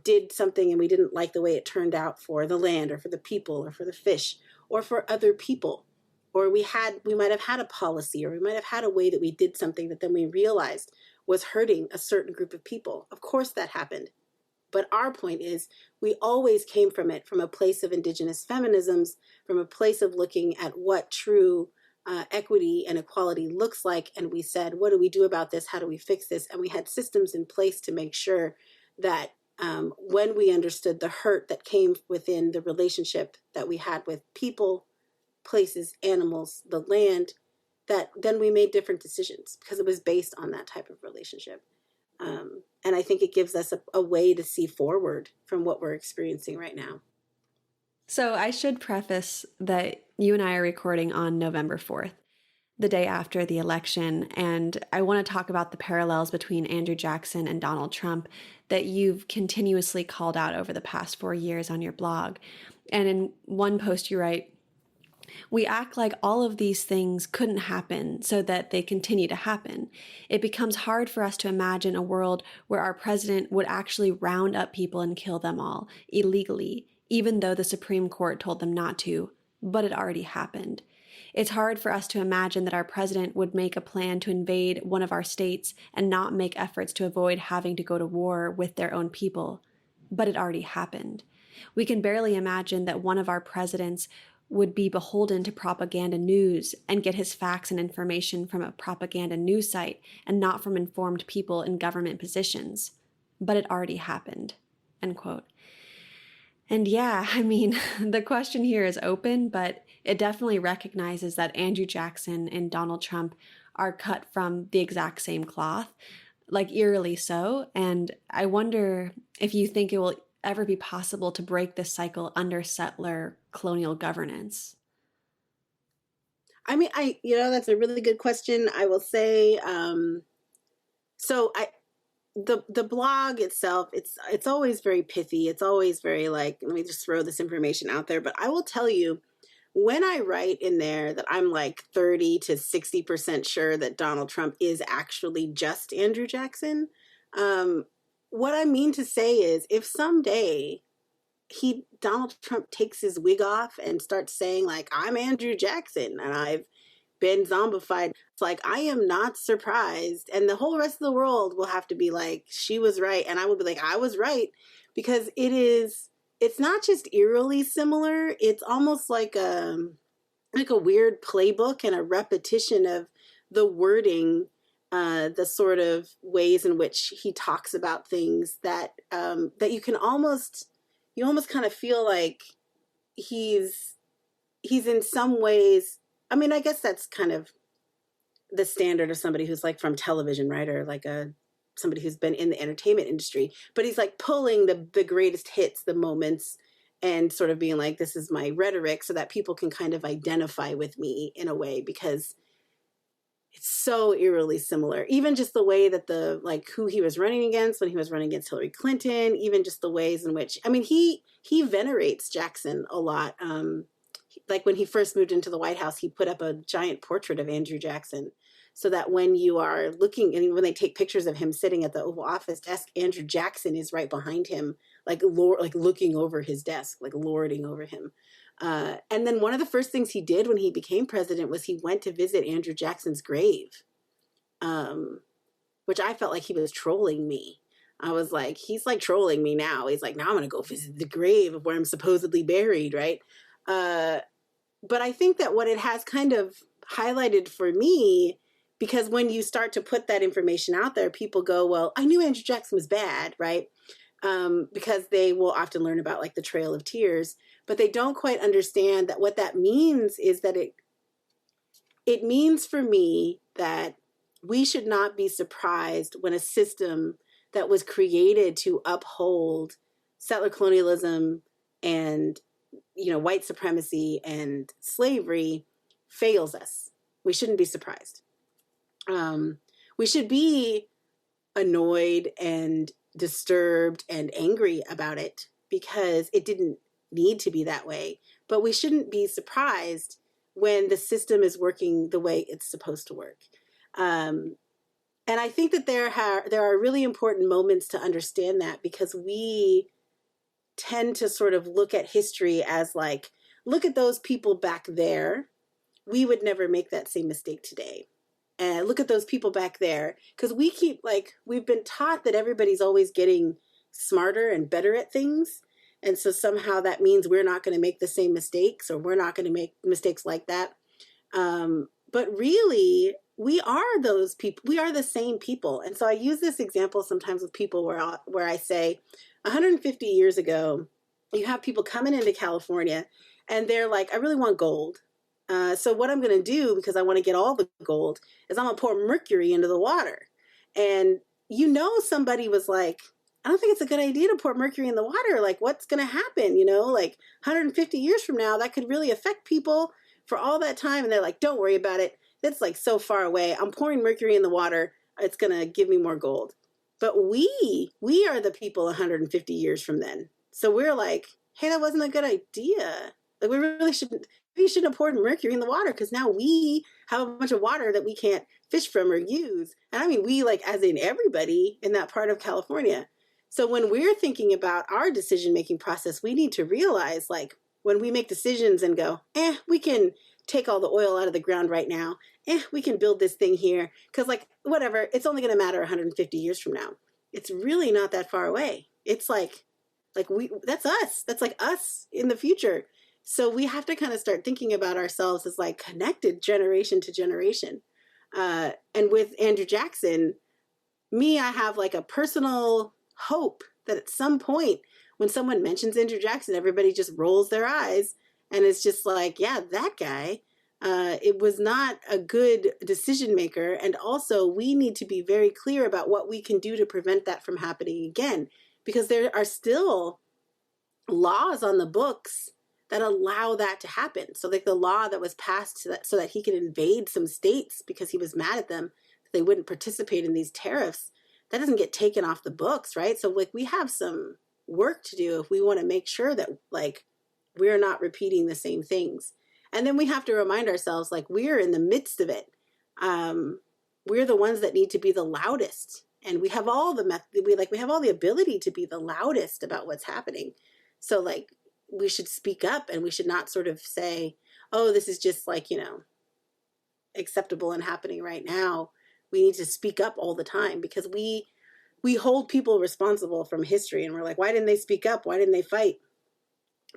did something and we didn't like the way it turned out for the land or for the people or for the fish or for other people. Or we might have had a policy, or we might have had a way that we did something that then we realized was hurting a certain group of people. Of course that happened. But our point is, we always came from it from a place of Indigenous feminisms, from a place of looking at what true equity and equality looks like. And we said, what do we do about this? How do we fix this? And we had systems in place to make sure that when we understood the hurt that came within the relationship that we had with people, places, animals, the land, that then we made different decisions because it was based on that type of relationship. And I think it gives us a way to see forward from what we're experiencing right now. So I should preface that you and I are recording on November 4th, the day after the election, and I want to talk about the parallels between Andrew Jackson and Donald Trump that you've continuously called out over the past 4 years on your blog. And in one post you write, "We act like all of these things couldn't happen so that they continue to happen. It becomes hard for us to imagine a world where our president would actually round up people and kill them all illegally, even though the Supreme Court told them not to, but it already happened. It's hard for us to imagine that our president would make a plan to invade one of our states and not make efforts to avoid having to go to war with their own people, but it already happened. We can barely imagine that one of our presidents would be beholden to propaganda news and get his facts and information from a propaganda news site and not from informed people in government positions. But it already happened." End quote. And yeah, I mean, the question here is open, but it definitely recognizes that Andrew Jackson and Donald Trump are cut from the exact same cloth, like eerily so. And I wonder if you think it will ever be possible to break this cycle under settler colonial governance. I mean, that's a really good question. I will say, the blog itself, it's always very pithy. It's always very like, let me just throw this information out there. But I will tell you, when I write in there that I'm like 30 to 60% sure that Donald Trump is actually just Andrew Jackson, what I mean to say is, if someday Donald Trump takes his wig off and starts saying like, I'm Andrew Jackson and I've been zombified, it's like, I am not surprised. And the whole rest of the world will have to be like, she was right. And I will be like, I was right. Because it's not just eerily similar. It's almost like a weird playbook and a repetition of the wording, the sort of ways in which he talks about things that you can almost kind of feel like he's in some ways, I mean, I guess that's kind of the standard of somebody who's like from television, right? Or like somebody who's been in the entertainment industry, but he's like pulling the greatest hits, the moments, and sort of being like, this is my rhetoric, so that people can kind of identify with me in a way, because it's so eerily similar. Even just the way that who he was running against when he was running against Hillary Clinton, even just the ways in which, I mean, he venerates Jackson a lot. Like when he first moved into the White House, he put up a giant portrait of Andrew Jackson, so that when you are looking, and when they take pictures of him sitting at the Oval Office desk, Andrew Jackson is right behind him, like looking over his desk, like lording over him. And then one of the first things he did when he became president was he went to visit Andrew Jackson's grave, which I felt like he was trolling me. I was like, he's like trolling me now. He's like, now I'm going to go visit the grave of where I'm supposedly buried, right? But I think that what it has kind of highlighted for me, because when you start to put that information out there, people go, well, I knew Andrew Jackson was bad, right? Because they will often learn about like the Trail of Tears, but they don't quite understand that what that means is that it means for me that we should not be surprised when a system that was created to uphold settler colonialism and, white supremacy and slavery fails us. We shouldn't be surprised. We should be annoyed and disturbed and angry about it because it didn't need to be that way. But we shouldn't be surprised when the system is working the way it's supposed to work. And I think that there are really important moments to understand that, because we tend to sort of look at history as like, look at those people back there. We would never make that same mistake today. And look at those people back there. Because we've been taught that everybody's always getting smarter and better at things. And so somehow that means we're not going to make the same mistakes, or we're not going to make mistakes like that. but really, we are those people. We are the same people. And so I use this example sometimes with people where I say 150 years ago, you have people coming into California and they're like, I really want gold. So what I'm going to do, because I want to get all the gold, is I'm going to pour mercury into the water. And somebody was like, I don't think it's a good idea to pour mercury in the water. Like, what's going to happen? Like 150 years from now, that could really affect people for all that time. And they're like, don't worry about it. That's like so far away. I'm pouring mercury in the water. It's going to give me more gold. But we are the people 150 years from then. So we're like, hey, that wasn't a good idea. Like, we shouldn't have poured mercury in the water, because now we have a bunch of water that we can't fish from or use. And I mean, we, like, as in everybody in that part of California. So when we're thinking about our decision-making process, we need to realize, like, when we make decisions and go, we can take all the oil out of the ground right now. We can build this thing here. Because, like, whatever, it's only going to matter 150 years from now. It's really not that far away. It's like that's us. That's like us in the future. So we have to kind of start thinking about ourselves as, like, connected generation to generation. And with Andrew Jackson, I have, like, a personal hope that at some point when someone mentions Andrew Jackson, everybody just rolls their eyes and it's just like, yeah, that guy, it was not a good decision maker. And also we need to be very clear about what we can do to prevent that from happening again, because there are still laws on the books that allow that to happen. So, like, the law that was passed so that he could invade some states because he was mad at them, that they wouldn't participate in these tariffs, that doesn't get taken off the books, right? So, like, we have some work to do if we want to make sure that, like, we're not repeating the same things. And then we have to remind ourselves, like, we're in the midst of it. We're the ones that need to be the loudest, and we have all we have all the ability to be the loudest about what's happening. So, like, we should speak up, and we should not sort of say, oh, this is just, like, acceptable and happening right now. We need to speak up all the time, because we hold people responsible from history, and we're like, why didn't they speak up? Why didn't they fight?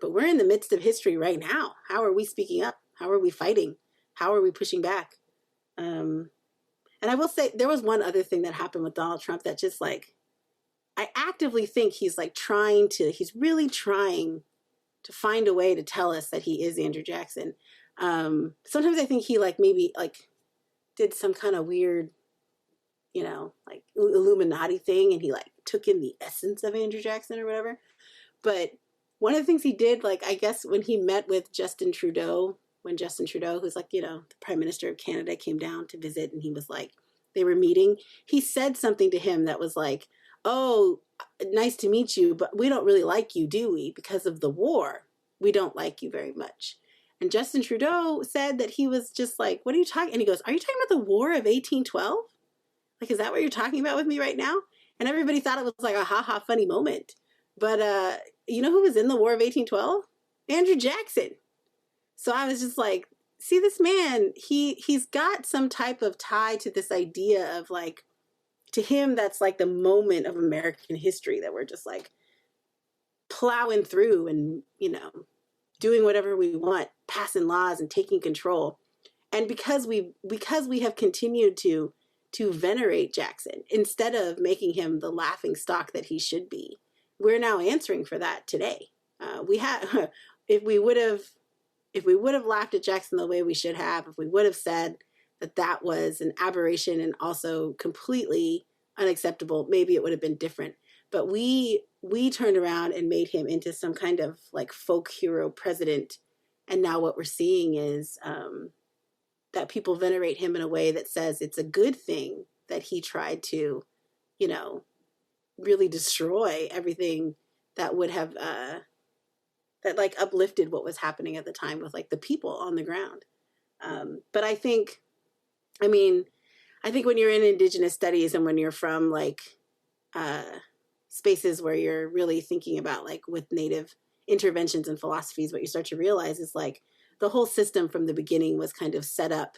But we're in the midst of history right now. How are we speaking up? How are we fighting? How are we pushing back? And I will say, there was one other thing that happened with Donald Trump that just, like, I actively think he's, like, he's really trying to find a way to tell us that he is Andrew Jackson. Sometimes I think he, like, maybe, like, did some kind of weird, like, Illuminati thing, and he, like, took in the essence of Andrew Jackson or whatever. But one of the things he did, like, I guess when he met with Justin Trudeau, who's, like, the Prime Minister of Canada, came down to visit, and he was like, they were meeting, he said something to him that was like, oh, nice to meet you, but we don't really like you, do we? Because of the war, we don't like you very much. And Justin Trudeau said that he was just like, what are you talking? And he goes, are you talking about the War of 1812? Like, is that what you're talking about with me right now? And everybody thought it was like a ha-ha funny moment. But you know who was in the War of 1812? Andrew Jackson. So I was just like, see, this man, he's got some type of tie to this idea of, like, to him, that's like the moment of American history that we're just, like, plowing through and, doing whatever we want, passing laws and taking control. And because we have continued to venerate Jackson instead of making him the laughing stock that he should be, we're now answering for that today. If we would have laughed at Jackson the way we should have, if we would have said that was an aberration and also completely unacceptable, maybe it would have been different. But we turned around and made him into some kind of, like, folk hero president. And now what we're seeing is that people venerate him in a way that says it's a good thing that he tried to, really destroy everything that would have, that, like, uplifted what was happening at the time with, like, the people on the ground. But I think when you're in Indigenous studies and when you're from, like, spaces where you're really thinking about, like, with Native interventions and philosophies, what you start to realize is, like, the whole system from the beginning was kind of set up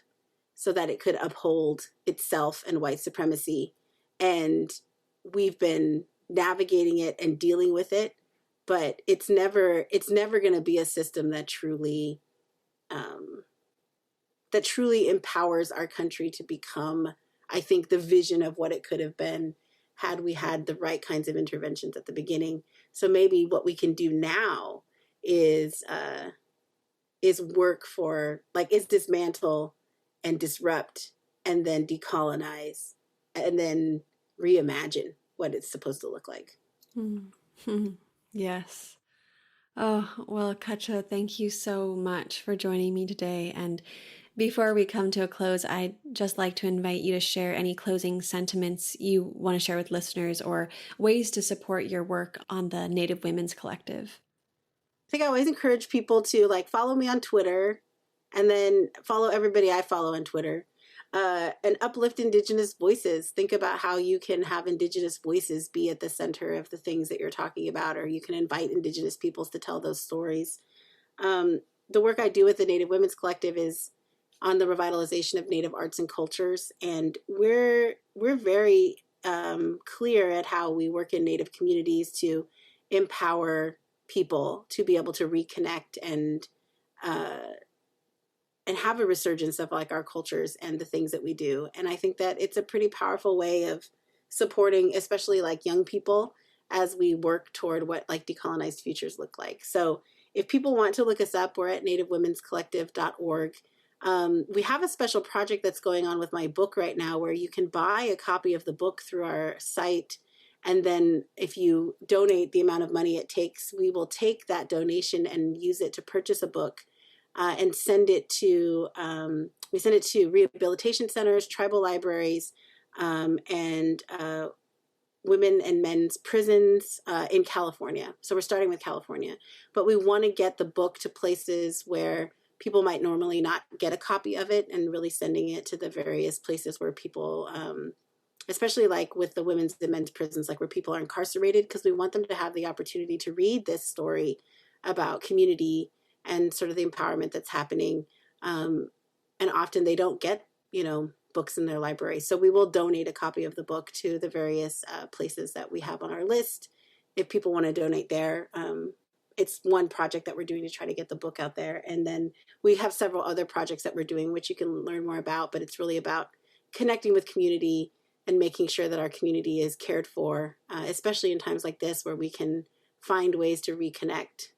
so that it could uphold itself and white supremacy. And we've been navigating it and dealing with it, but it's never going to be a system that truly that truly empowers our country to become, I think, the vision of what it could have been had we had the right kinds of interventions at the beginning. So maybe what we can do now is work for, like, is dismantle and disrupt and then decolonize and then reimagine what it's supposed to look like. Yes. Oh, well, Cutcha, thank you so much for joining me today. And before we come to a close, I'd just like to invite you to share any closing sentiments you want to share with listeners or ways to support your work on the Native Women's Collective. I think I always encourage people to, like, follow me on Twitter and then follow everybody I follow on Twitter. And uplift Indigenous voices. Think about how you can have Indigenous voices be at the center of the things that you're talking about, or you can invite Indigenous peoples to tell those stories. The work I do with the Native Women's Collective is on the revitalization of Native arts and cultures, and we're very clear at how we work in Native communities to empower people to be able to reconnect and have a resurgence of, like, our cultures and the things that we do. And I think that it's a pretty powerful way of supporting, especially, like, young people as we work toward what, like, decolonized futures look like. So if people want to look us up, we're at nativewomenscollective.org. We have a special project that's going on with my book right now where you can buy a copy of the book through our site. And then if you donate the amount of money it takes, we will take that donation and use it to purchase a book. And send it to rehabilitation centers, tribal libraries, and women and men's prisons in California. So we're starting with California, but we want to get the book to places where people might normally not get a copy of it, and really sending it to the various places where people, especially like with the women's and men's prisons, like where people are incarcerated, because we want them to have the opportunity to read this story about community and sort of the empowerment that's happening. And often they don't get, books in their library. So we will donate a copy of the book to the various places that we have on our list. If people want to donate there, it's one project that we're doing to try to get the book out there. And then we have several other projects that we're doing, which you can learn more about, but it's really about connecting with community and making sure that our community is cared for, especially in times like this where we can find ways to reconnect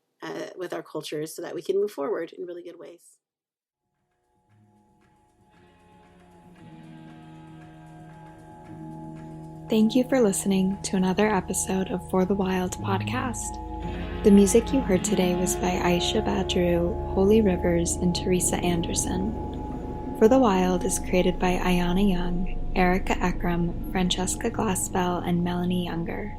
with our cultures so that we can move forward in really good ways. Thank you for listening to another episode of For the Wild podcast. The music you heard today was by Aisha Badru, Holy Rivers, and Teresa Anderson. For the Wild is created by Ayana Young, Erica Ekram, Francesca Glassbell, and Melanie Younger.